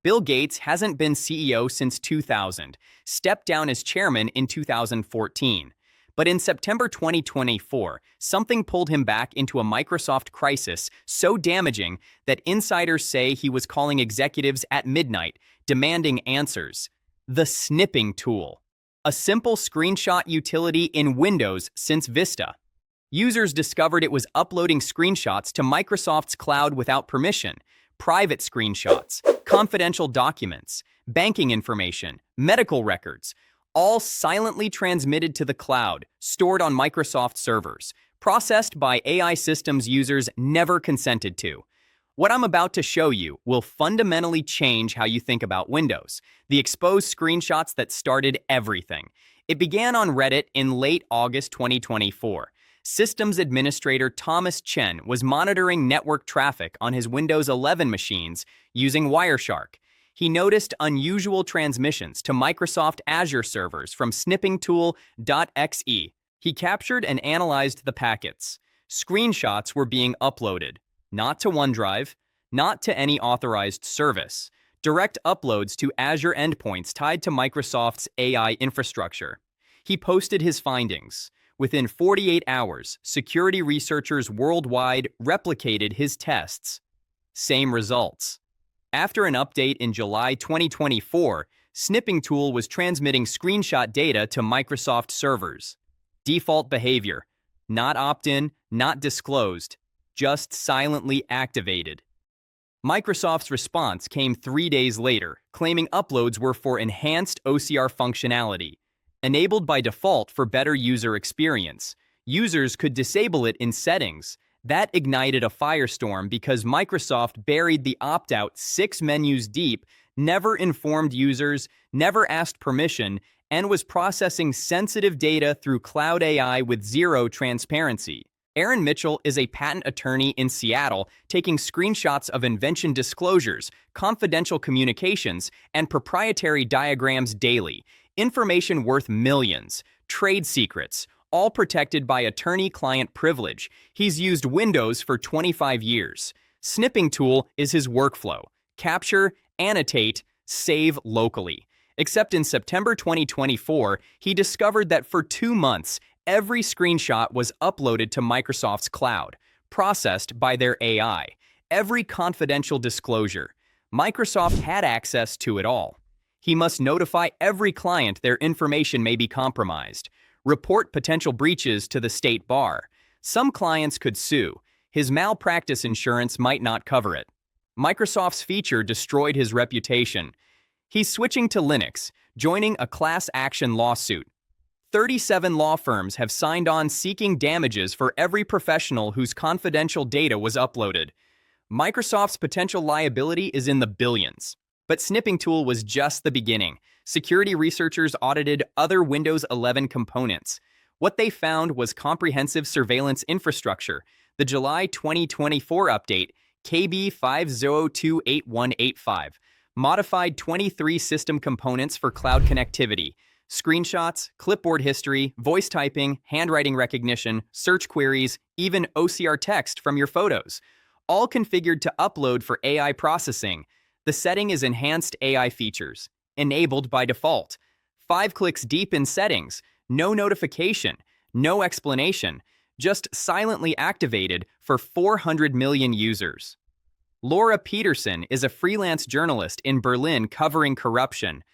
Bill Gates hasn't been CEO since 2000, stepped down as chairman in 2014. But in September 2024, something pulled him back into a Microsoft crisis so damaging that insiders say he was calling executives at midnight, demanding answers. The snipping tool, a simple screenshot utility in Windows since Vista. Users discovered it was uploading screenshots to Microsoft's cloud without permission, private screenshots, confidential documents, banking information, medical records, all silently transmitted to the cloud, stored on Microsoft servers, processed by AI systems users never consented to. What I'm about to show you will fundamentally change how you think about Windows, the exposed screenshots that started everything. It began on Reddit in late August 2024. Systems administrator Thomas Chen was monitoring network traffic on his Windows 11 machines using Wireshark. He noticed unusual transmissions to Microsoft Azure servers from snippingtool.exe. He captured and analyzed the packets. Screenshots were being uploaded, not to OneDrive, not to any authorized service. Direct uploads to Azure endpoints tied to Microsoft's AI infrastructure. He posted his findings. Within 48 hours, security researchers worldwide replicated his tests. Same results. After an update in July 2024, Snipping Tool was transmitting screenshot data to Microsoft servers. Default behavior: not opt-in, not disclosed, just silently activated. Microsoft's response came 3 days later, claiming uploads were for enhanced OCR functionality. Enabled by default for better user experience, users could disable it in settings. That ignited a firestorm because Microsoft buried the opt-out 6 menus deep, never informed users, never asked permission, and was processing sensitive data through cloud AI with zero transparency. Aaron Mitchell is a patent attorney in Seattle, taking screenshots of invention disclosures, confidential communications, and proprietary diagrams daily. Information worth millions, trade secrets, all protected by attorney-client privilege. He's used Windows for 25 years. Snipping Tool is his workflow: capture, annotate, save locally. Except in September 2024, he discovered that for 2 months, every screenshot was uploaded to Microsoft's cloud, processed by their AI. Every confidential disclosure. Microsoft had access to it all. He must notify every client their information may be compromised. Report potential breaches to the state bar. Some clients could sue. His malpractice insurance might not cover it. Microsoft's feature destroyed his reputation. He's switching to Linux, joining a class action lawsuit. 37 law firms have signed on seeking damages for every professional whose confidential data was uploaded. Microsoft's potential liability is in the billions. But Snipping Tool was just the beginning. Security researchers audited other Windows 11 components. What they found was comprehensive surveillance infrastructure. The July 2024 update, KB5028185, modified 23 system components for cloud connectivity. Screenshots, clipboard history, voice typing, handwriting recognition, search queries, even OCR text from your photos. All configured to upload for AI processing. The setting is enhanced AI features, enabled by default. 5 clicks deep in settings, no notification, no explanation, just silently activated for 400 million users. Laura Peterson is a freelance journalist in Berlin covering corruption.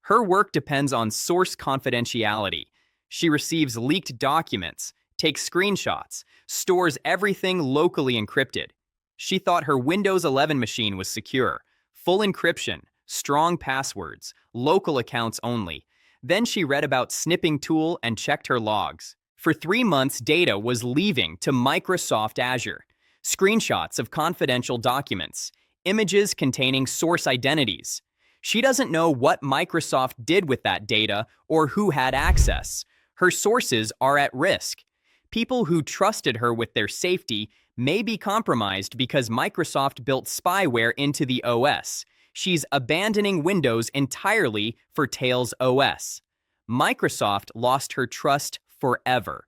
Her work depends on source confidentiality. She receives leaked documents, takes screenshots, stores everything locally encrypted. She thought her Windows 11 machine was secure. Full encryption, strong passwords, local accounts only. Then she read about Snipping Tool and checked her logs. For 3 months, data was leaving to Microsoft Azure. Screenshots of confidential documents, images containing source identities. She doesn't know what Microsoft did with that data or who had access. Her sources are at risk. People who trusted her with their safety may be compromised because Microsoft built spyware into the OS. She's abandoning Windows entirely for Tails OS. Microsoft lost her trust forever.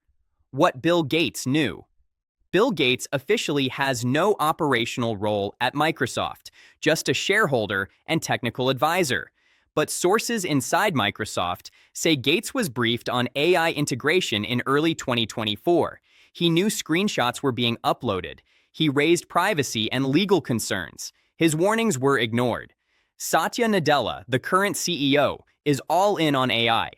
What Bill Gates knew. Bill Gates officially has no operational role at Microsoft, just a shareholder and technical advisor. But sources inside Microsoft say Gates was briefed on AI integration in early 2024. He knew screenshots were being uploaded. He raised privacy and legal concerns. His warnings were ignored. Satya Nadella, the current CEO, is all in on AI.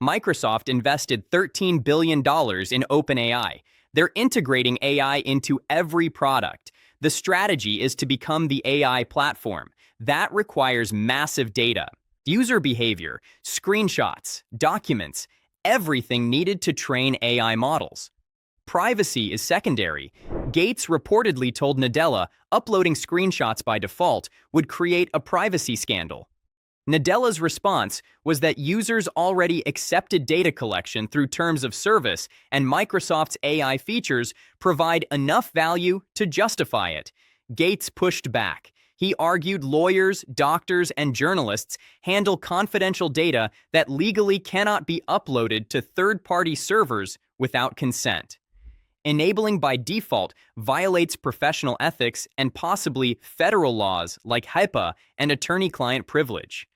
Microsoft invested $13 billion in OpenAI. They're integrating AI into every product. The strategy is to become the AI platform. That requires massive data, user behavior, screenshots, documents, everything needed to train AI models. Privacy is secondary. Gates reportedly told Nadella uploading screenshots by default would create a privacy scandal. Nadella's response was that users already accepted data collection through terms of service, and Microsoft's AI features provide enough value to justify it. Gates pushed back. He argued lawyers, doctors, and journalists handle confidential data that legally cannot be uploaded to third-party servers without consent. Enabling by default violates professional ethics and possibly federal laws like HIPAA and attorney-client privilege.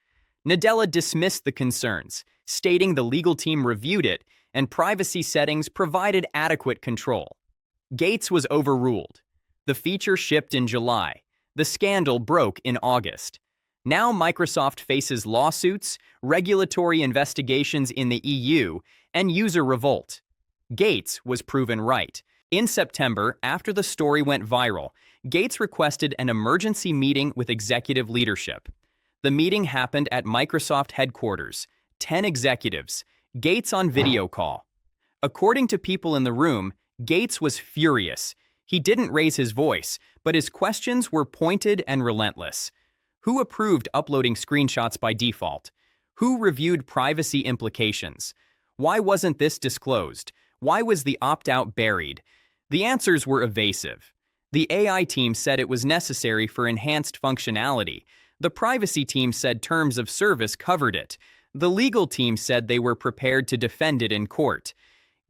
Nadella dismissed the concerns, stating the legal team reviewed it and privacy settings provided adequate control. Gates was overruled. The feature shipped in July. The scandal broke in August. Now Microsoft faces lawsuits, regulatory investigations in the EU, and user revolt. Gates was proven right. In September, after the story went viral, Gates requested an emergency meeting with executive leadership. The meeting happened at Microsoft headquarters. 10 executives. Gates on video call. According to people in the room, Gates was furious. He didn't raise his voice, but his questions were pointed and relentless. Who approved uploading screenshots by default? Who reviewed privacy implications? Why wasn't this disclosed? Why was the opt-out buried? The answers were evasive. The AI team said it was necessary for enhanced functionality. The privacy team said terms of service covered it. The legal team said they were prepared to defend it in court.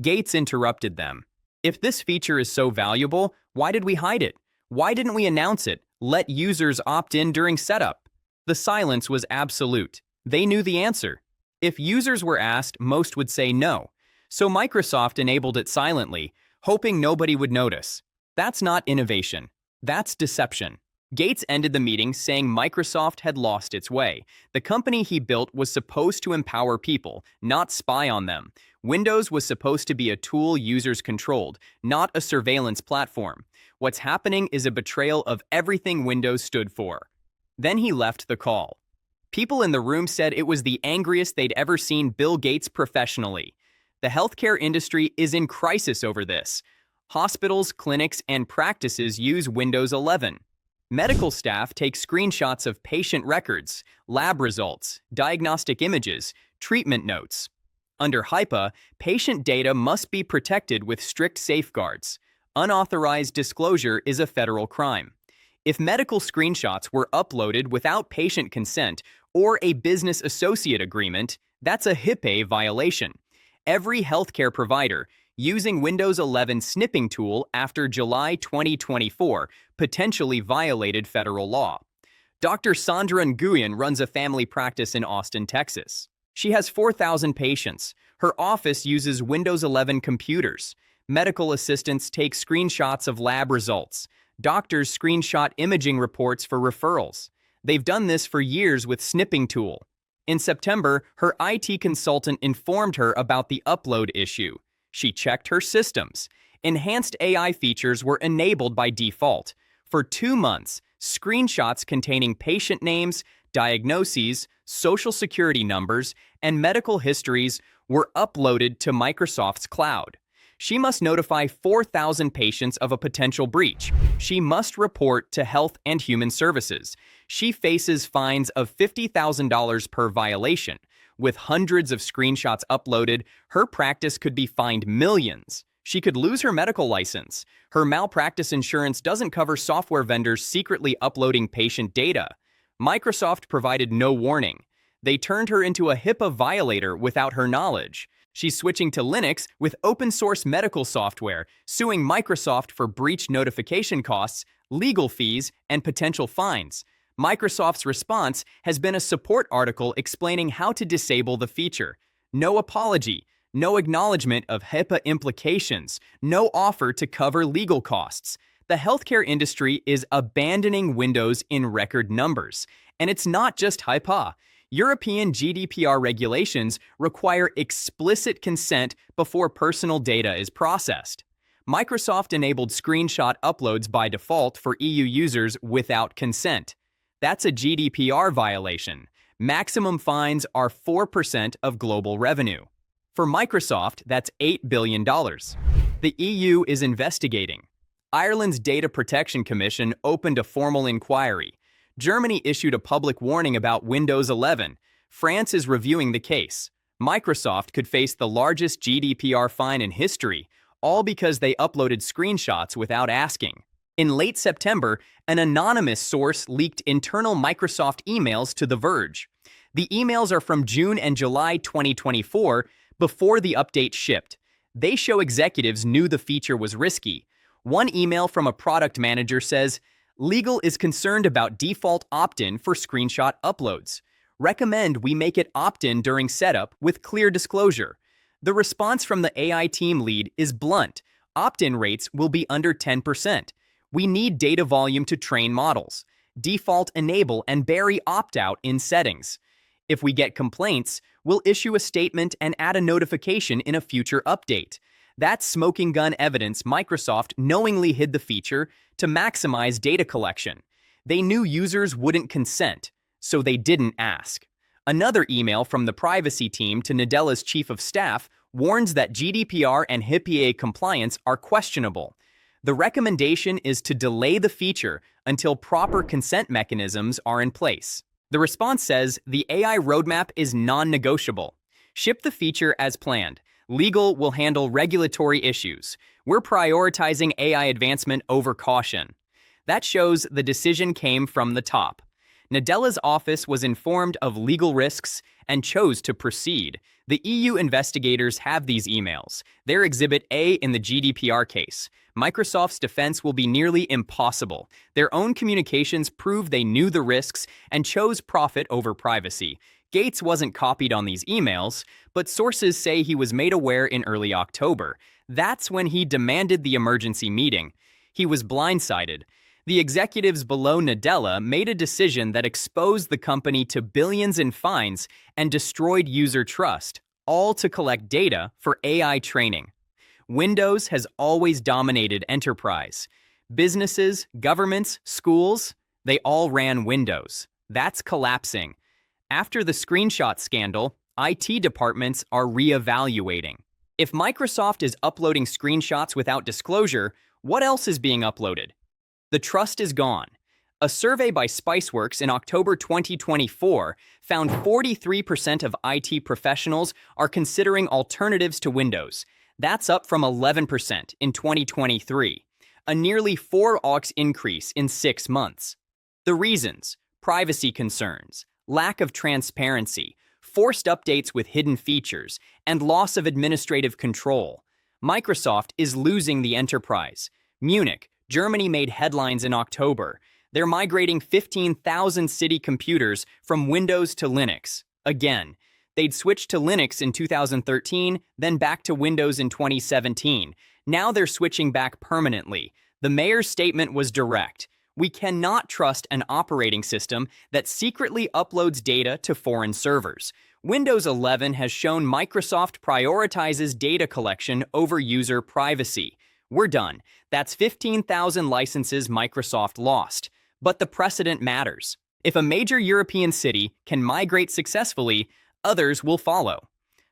Gates interrupted them. If this feature is so valuable, why did we hide it? Why didn't we announce it? Let users opt in during setup. The silence was absolute. They knew the answer. If users were asked, most would say no. So Microsoft enabled it silently, hoping nobody would notice. That's not innovation. That's deception. Gates ended the meeting saying Microsoft had lost its way. The company he built was supposed to empower people, not spy on them. Windows was supposed to be a tool users controlled, not a surveillance platform. What's happening is a betrayal of everything Windows stood for. Then he left the call. People in the room said it was the angriest they'd ever seen Bill Gates professionally. The healthcare industry is in crisis over this. Hospitals, clinics, and practices use Windows 11. Medical staff take screenshots of patient records, lab results, diagnostic images, treatment notes. Under HIPAA, patient data must be protected with strict safeguards. Unauthorized disclosure is a federal crime. If medical screenshots were uploaded without patient consent or a business associate agreement, that's a HIPAA violation. Every healthcare provider using Windows 11 snipping tool after July 2024 potentially violated federal law. Dr. Sandra Nguyen runs a family practice in Austin, Texas. She has 4,000 patients. Her office uses Windows 11 computers. Medical assistants take screenshots of lab results. Doctors screenshot imaging reports for referrals. They've done this for years with snipping tool. In September, her IT consultant informed her about the upload issue. She checked her systems. Enhanced AI features were enabled by default. For 2 months, screenshots containing patient names, diagnoses, social security numbers, and medical histories were uploaded to Microsoft's cloud. She must notify 4,000 patients of a potential breach. She must report to Health and Human Services. She faces fines of $50,000 per violation. With hundreds of screenshots uploaded, her practice could be fined millions. She could lose her medical license. Her malpractice insurance doesn't cover software vendors secretly uploading patient data. Microsoft provided no warning. They turned her into a HIPAA violator without her knowledge. She's switching to Linux with open-source medical software, suing Microsoft for breach notification costs, legal fees, and potential fines. Microsoft's response has been a support article explaining how to disable the feature. No apology, no acknowledgement of HIPAA implications, no offer to cover legal costs. The healthcare industry is abandoning Windows in record numbers. And it's not just HIPAA. European GDPR regulations require explicit consent before personal data is processed. Microsoft enabled screenshot uploads by default for EU users without consent. That's a GDPR violation. Maximum fines are 4% of global revenue. For Microsoft, that's $8 billion. The EU is investigating. Ireland's Data Protection Commission opened a formal inquiry. Germany issued a public warning about Windows 11. France is reviewing the case. Microsoft could face the largest GDPR fine in history, all because they uploaded screenshots without asking. In late September, an anonymous source leaked internal Microsoft emails to The Verge. The emails are from June and July 2024, before the update shipped. They show executives knew the feature was risky. One email from a product manager says, "Legal is concerned about default opt-in for screenshot uploads. Recommend we make it opt-in during setup with clear disclosure." The response from the AI team lead is blunt. Opt-in rates will be under 10%. We need data volume to train models. Default enable and bury opt-out in settings. If we get complaints, we'll issue a statement and add a notification in a future update. That's smoking gun evidence Microsoft knowingly hid the feature to maximize data collection. They knew users wouldn't consent, so they didn't ask. Another email from the privacy team to Nadella's chief of staff warns that GDPR and HIPAA compliance are questionable. The recommendation is to delay the feature until proper consent mechanisms are in place. The response says the AI roadmap is non-negotiable. Ship the feature as planned. Legal will handle regulatory issues. We're prioritizing AI advancement over caution. That shows the decision came from the top. Nadella's office was informed of legal risks and chose to proceed. The EU investigators have these emails. They're Exhibit A in the GDPR case. Microsoft's defense will be nearly impossible. Their own communications prove they knew the risks and chose profit over privacy. Gates wasn't copied on these emails, but sources say he was made aware in early October. That's when he demanded the emergency meeting. He was blindsided. The executives below Nadella made a decision that exposed the company to billions in fines and destroyed user trust, all to collect data for AI training. Windows has always dominated enterprise. Businesses, governments, schools, they all ran Windows. That's collapsing. After the screenshot scandal, IT departments are reevaluating. If Microsoft is uploading screenshots without disclosure, what else is being uploaded? The trust is gone. A survey by Spiceworks in October 2024 found 43% of IT professionals are considering alternatives to Windows. That's up from 11% in 2023, a nearly 4x increase in 6 months. The reasons: privacy concerns, lack of transparency, forced updates with hidden features, and loss of administrative control. Microsoft is losing the enterprise. Munich, Germany made headlines in October. They're migrating 15,000 city computers from Windows to Linux. Again, they'd switched to Linux in 2013, then back to Windows in 2017. Now they're switching back permanently. The mayor's statement was direct. We cannot trust an operating system that secretly uploads data to foreign servers. Windows 11 has shown Microsoft prioritizes data collection over user privacy. We're done. That's 15,000 licenses Microsoft lost. But the precedent matters. If a major European city can migrate successfully, others will follow.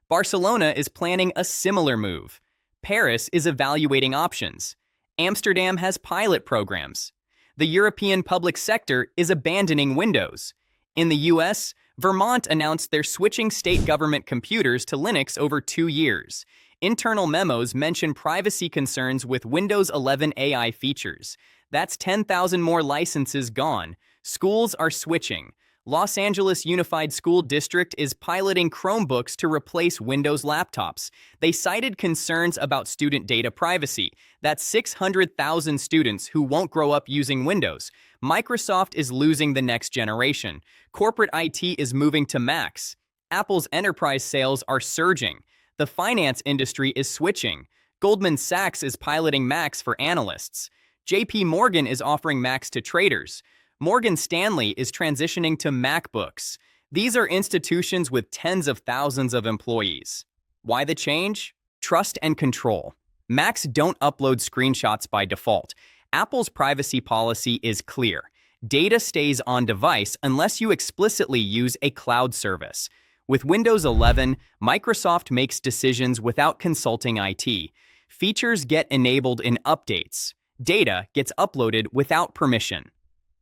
Barcelona is planning a similar move. Paris is evaluating options. Amsterdam has pilot programs. The European public sector is abandoning Windows. In the US, Vermont announced they're switching state government computers to Linux over 2 years. Internal memos mention privacy concerns with Windows 11 AI features. That's 10,000 more licenses gone. Schools are switching. Los Angeles Unified School District is piloting Chromebooks to replace Windows laptops. They cited concerns about student data privacy. That's 600,000 students who won't grow up using Windows. Microsoft is losing the next generation. Corporate IT is moving to Macs. Apple's enterprise sales are surging. The finance industry is switching. Goldman Sachs is piloting Macs for analysts. JP Morgan is offering Macs to traders. Morgan Stanley is transitioning to MacBooks. These are institutions with tens of thousands of employees. Why the change? Trust and control. Macs don't upload screenshots by default. Apple's privacy policy is clear. Data stays on device unless you explicitly use a cloud service. With Windows 11, Microsoft makes decisions without consulting IT. Features get enabled in updates. Data gets uploaded without permission.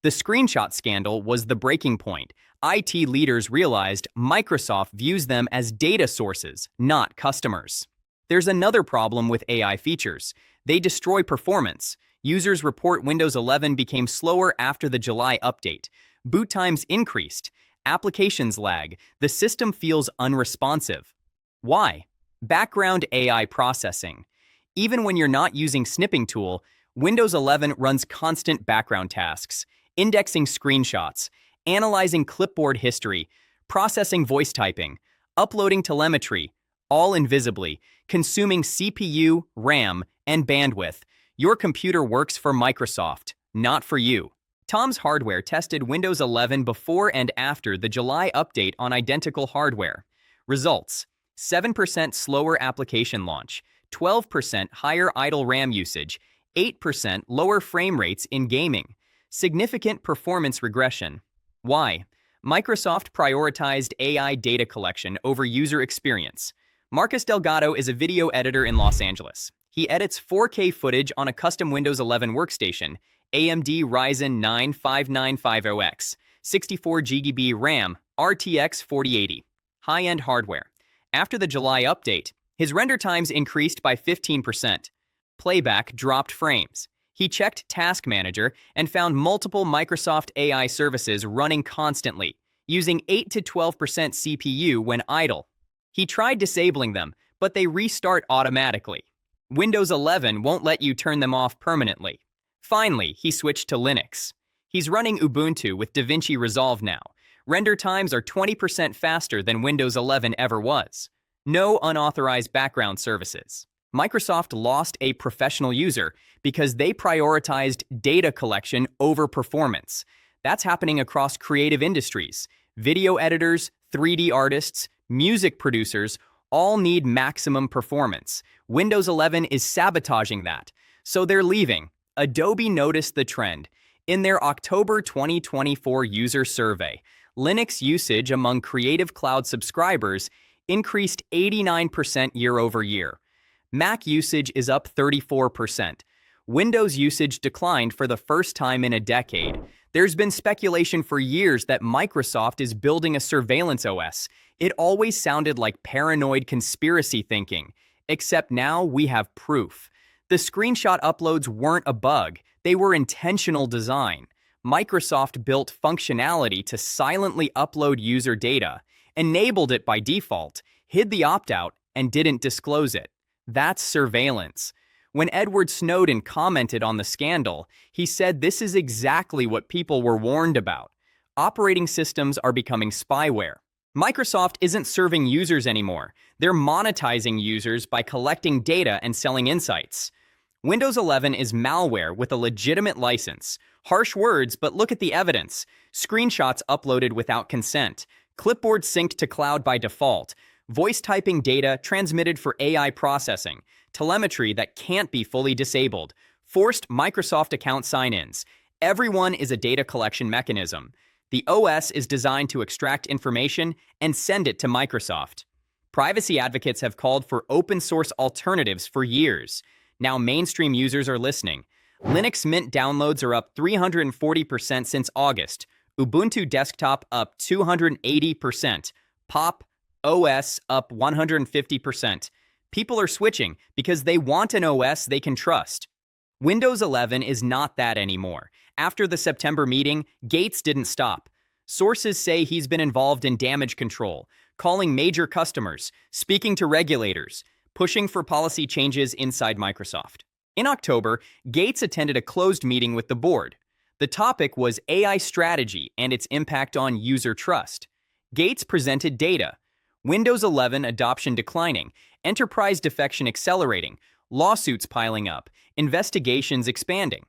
The screenshot scandal was the breaking point. IT leaders realized Microsoft views them as data sources, not customers. There's another problem with AI features. They destroy performance. Users report Windows 11 became slower after the July update. Boot times increased. Applications lag. The system feels unresponsive. Why? Background AI processing. Even when you're not using snipping tool, Windows 11 runs constant background tasks. Indexing screenshots, analyzing clipboard history, processing voice typing, uploading telemetry, all invisibly, consuming CPU, RAM, and bandwidth. Your computer works for Microsoft, not for you. Tom's Hardware tested Windows 11 before and after the July update on identical hardware. Results: 7% slower application launch, 12% higher idle RAM usage, 8% lower frame rates in gaming. Significant performance regression. Why? Microsoft prioritized AI data collection over user experience. Marcus Delgado is a video editor in Los Angeles. He edits 4K footage on a custom Windows 11 workstation, AMD Ryzen 9 5950X, 64GB RAM, RTX 4080. High-end hardware. After the July update, his render times increased by 15%. Playback dropped frames. He checked Task Manager and found multiple Microsoft AI services running constantly, using 8 to 12% CPU when idle. He tried disabling them, but they restart automatically. Windows 11 won't let you turn them off permanently. Finally, he switched to Linux. He's running Ubuntu with DaVinci Resolve now. Render times are 20% faster than Windows 11 ever was. No unauthorized background services. Microsoft lost a professional user because they prioritized data collection over performance. That's happening across creative industries. Video editors, 3D artists, music producers all need maximum performance. Windows 11 is sabotaging that, so they're leaving. Adobe noticed the trend. In their October 2024 user survey, Linux usage among Creative Cloud subscribers increased 89% year over year. Mac usage is up 34%. Windows usage declined for the first time in a decade. There's been speculation for years that Microsoft is building a surveillance OS. It always sounded like paranoid conspiracy thinking, except now we have proof. The screenshot uploads weren't a bug, they were intentional design. Microsoft built functionality to silently upload user data, enabled it by default, hid the opt-out, and didn't disclose it. That's surveillance. When Edward Snowden commented on the scandal, he said this is exactly what people were warned about. Operating systems are becoming spyware. Microsoft isn't serving users anymore. They're monetizing users by collecting data and selling insights. Windows 11 is malware with a legitimate license. Harsh words, but look at the evidence. Screenshots uploaded without consent. Clipboard synced to cloud by default. Voice typing data transmitted for AI processing. Telemetry that can't be fully disabled. Forced Microsoft account sign-ins. Everyone is a data collection mechanism. The OS is designed to extract information and send it to Microsoft. Privacy advocates have called for open-source alternatives for years. Now mainstream users are listening. Linux Mint downloads are up 340% since August. Ubuntu Desktop up 280%. Pop! OS up 150%. People are switching because they want an OS they can trust. Windows 11 is not that anymore. After the September meeting, Gates didn't stop. Sources say he's been involved in damage control, calling major customers, speaking to regulators, pushing for policy changes inside Microsoft. In October, Gates attended a closed meeting with the board. The topic was AI strategy and its impact on user trust. Gates presented data: Windows 11 adoption declining, enterprise defection accelerating, lawsuits piling up, investigations expanding.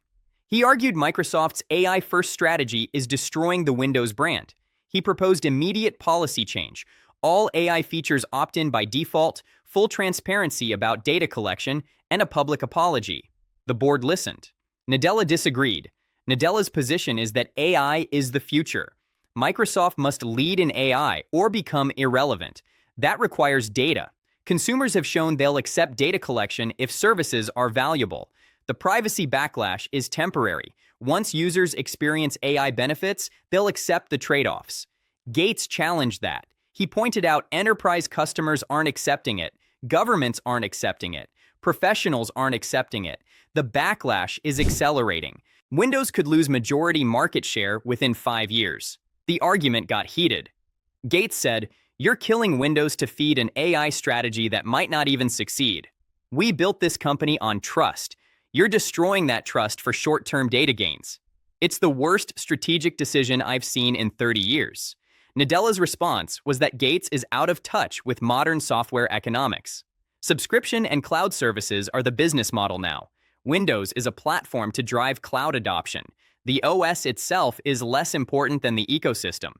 He argued Microsoft's AI-first strategy is destroying the Windows brand. He proposed immediate policy change: all AI features opt-in by default, full transparency about data collection, and a public apology. The board listened. Nadella disagreed. Nadella's position is that AI is the future. Microsoft must lead in AI or become irrelevant. That requires data. Consumers have shown they'll accept data collection if services are valuable. The privacy backlash is temporary. Once users experience AI benefits, they'll accept the trade-offs. Gates challenged that. He pointed out enterprise customers aren't accepting it, governments aren't accepting it, professionals aren't accepting it. The backlash is accelerating. Windows could lose majority market share within 5 years. The argument got heated. Gates said, "You're killing Windows to feed an AI strategy that might not even succeed. We built this company on trust. You're destroying that trust for short-term data gains. It's the worst strategic decision I've seen in 30 years." Nadella's response was that Gates is out of touch with modern software economics. Subscription and cloud services are the business model now. Windows is a platform to drive cloud adoption. The OS itself is less important than the ecosystem.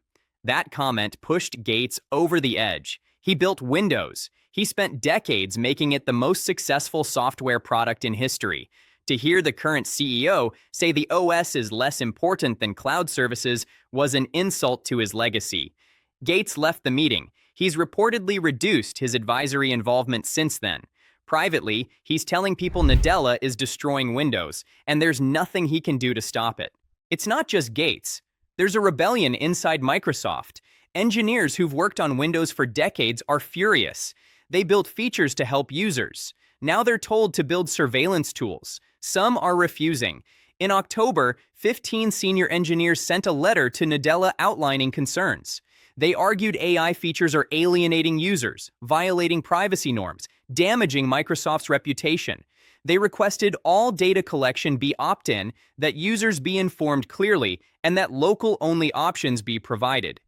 That comment pushed Gates over the edge. He built Windows. He spent decades making it the most successful software product in history. To hear the current CEO say the OS is less important than cloud services was an insult to his legacy. Gates left the meeting. He's reportedly reduced his advisory involvement since then. Privately, he's telling people Nadella is destroying Windows, and there's nothing he can do to stop it. It's not just Gates. There's a rebellion inside Microsoft. Engineers who've worked on Windows for decades are furious. They built features to help users. Now they're told to build surveillance tools. Some are refusing. In October, 15 senior engineers sent a letter to Nadella outlining concerns. They argued AI features are alienating users, violating privacy norms, damaging Microsoft's reputation. They requested all data collection be opt-in, that users be informed clearly, and that local-only options be provided.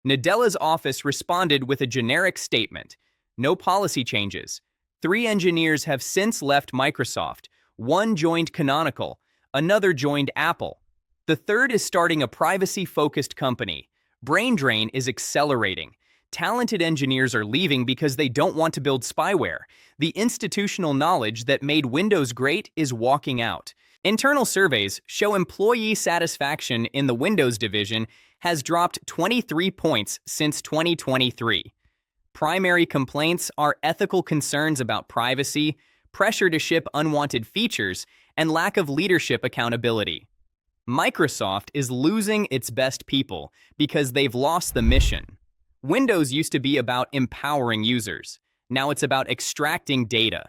Nadella's office responded with a generic statement: no policy changes. 3 engineers have since left Microsoft. 1 joined Canonical. Another joined Apple. The third is starting a privacy-focused company. Brain drain is accelerating. Talented engineers are leaving because they don't want to build spyware. The institutional knowledge that made Windows great is walking out. Internal surveys show employee satisfaction in the Windows division has dropped 23 points since 2023. Primary complaints are ethical concerns about privacy, pressure to ship unwanted features, and lack of leadership accountability. Microsoft is losing its best people because they've lost the mission. Windows used to be about empowering users. Now it's about extracting data.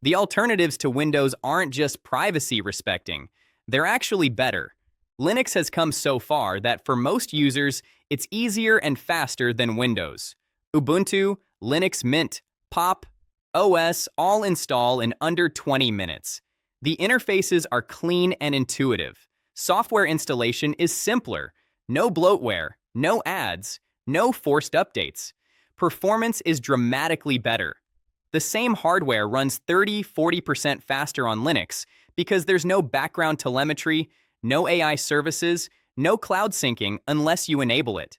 The alternatives to Windows aren't just privacy respecting, they're actually better. Linux has come so far that for most users, it's easier and faster than Windows. Ubuntu, Linux Mint, Pop, OS all install in under 20 minutes. The interfaces are clean and intuitive. Software installation is simpler. No bloatware, no ads, no forced updates. Performance is dramatically better. The same hardware runs 30–40% faster on Linux because there's no background telemetry, no AI services, no cloud syncing unless you enable it.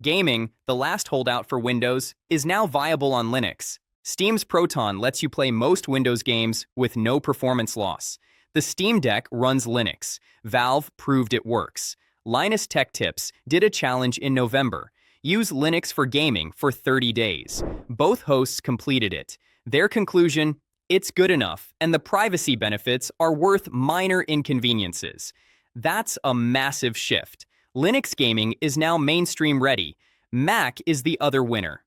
Gaming, the last holdout for Windows, is now viable on Linux. Steam's Proton lets you play most Windows games with no performance loss. The Steam Deck runs Linux. Valve proved it works. Linus Tech Tips did a challenge in November. Use Linux for gaming for 30 days. Both hosts completed it. Their conclusion: it's good enough, and the privacy benefits are worth minor inconveniences. That's a massive shift. Linux gaming is now mainstream ready. Mac is the other winner.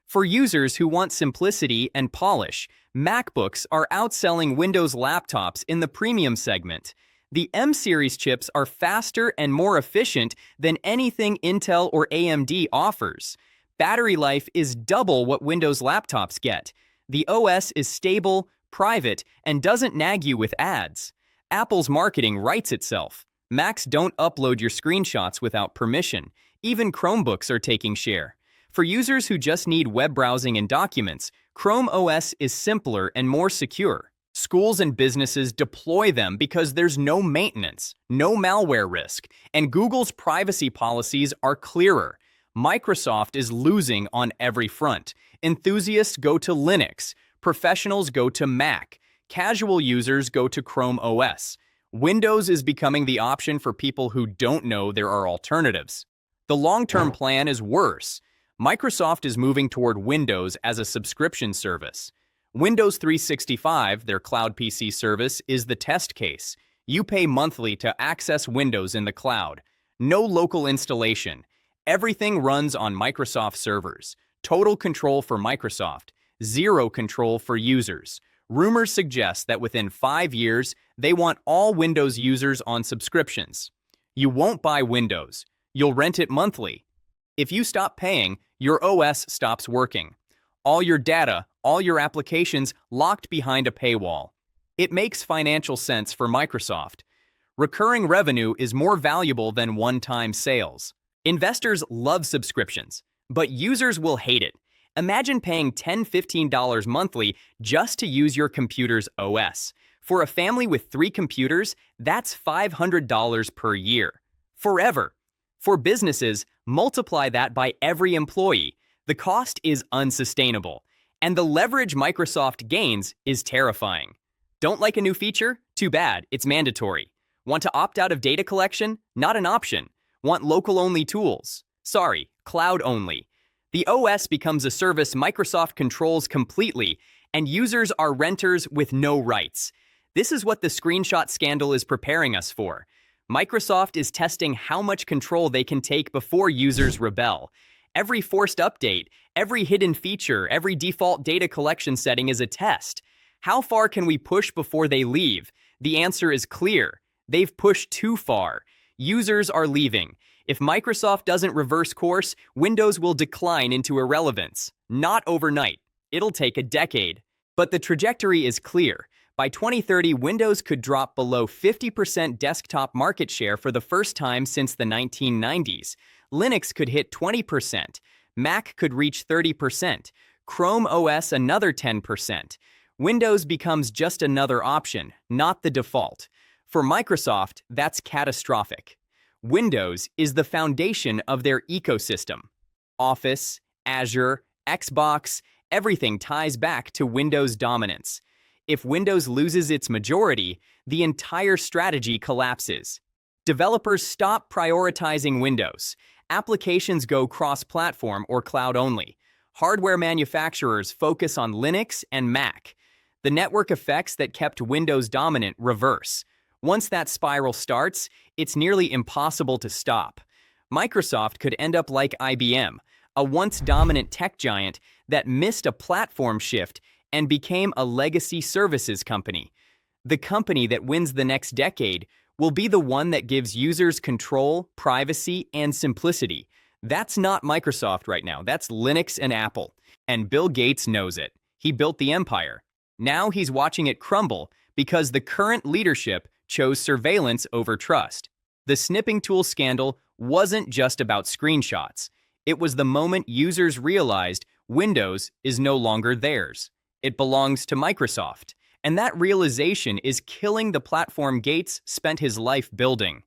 For users who want simplicity and polish, MacBooks are outselling Windows laptops in the premium segment. The M-series chips are faster and more efficient than anything Intel or AMD offers. Battery life is double what Windows laptops get. The OS is stable, private, and doesn't nag you with ads. Apple's marketing writes itself. Macs don't upload your screenshots without permission. Even Chromebooks are taking share. For users who just need web browsing and documents, Chrome OS is simpler and more secure. Schools and businesses deploy them because there's no maintenance, no malware risk, and Google's privacy policies are clearer. Microsoft is losing on every front. Enthusiasts go to Linux, professionals go to Mac, casual users go to Chrome OS. Windows is becoming the option for people who don't know there are alternatives. The long-term plan is worse. Microsoft is moving toward Windows as a subscription service. Windows 365, their cloud PC service, is the test case. You pay monthly to access Windows in the cloud. No local installation. Everything runs on Microsoft servers. Total control for Microsoft. Zero control for users. Rumors suggest that within 5 years, they want all Windows users on subscriptions. You won't buy Windows. You'll rent it monthly. If you stop paying, your OS stops working. All your data, all your applications locked behind a paywall. It makes financial sense for Microsoft. Recurring revenue is more valuable than one-time sales. Investors love subscriptions, but users will hate it. Imagine paying $10–15 monthly just to use your computer's OS. For a family with 3 computers, that's $500 per year. Forever. For businesses, multiply that by every employee. The cost is unsustainable, and the leverage Microsoft gains is terrifying. Don't like a new feature? Too bad, it's mandatory. Want to opt out of data collection? Not an option. Want local-only tools? Sorry, cloud-only. The OS becomes a service Microsoft controls completely, and users are renters with no rights. This is what the screenshot scandal is preparing us for. Microsoft is testing how much control they can take before users rebel. Every forced update, every hidden feature, every default data collection setting is a test. How far can we push before they leave? The answer is clear. They've pushed too far. Users are leaving. If Microsoft doesn't reverse course, Windows will decline into irrelevance. Not overnight. It'll take a decade. But the trajectory is clear. By 2030, Windows could drop below 50% desktop market share for the first time since the 1990s. Linux could hit 20%. Mac could reach 30%. Chrome OS another 10%. Windows becomes just another option, not the default. For Microsoft, that's catastrophic. Windows is the foundation of their ecosystem. Office, Azure, Xbox, everything ties back to Windows dominance. If Windows loses its majority, the entire strategy collapses. Developers stop prioritizing Windows. Applications go cross-platform or cloud-only. Hardware manufacturers focus on Linux and Mac. The network effects that kept Windows dominant reverse. Once that spiral starts, it's nearly impossible to stop. Microsoft could end up like IBM, a once dominant tech giant that missed a platform shift and became a legacy services company. The company that wins the next decade will be the one that gives users control, privacy, and simplicity. That's not Microsoft right now. That's Linux and Apple. And Bill Gates knows it. He built the empire. Now he's watching it crumble because the current leadership chose surveillance over trust. The snipping tool scandal wasn't just about screenshots. It was the moment users realized Windows is no longer theirs. It belongs to Microsoft. And that realization is killing the platform Gates spent his life building.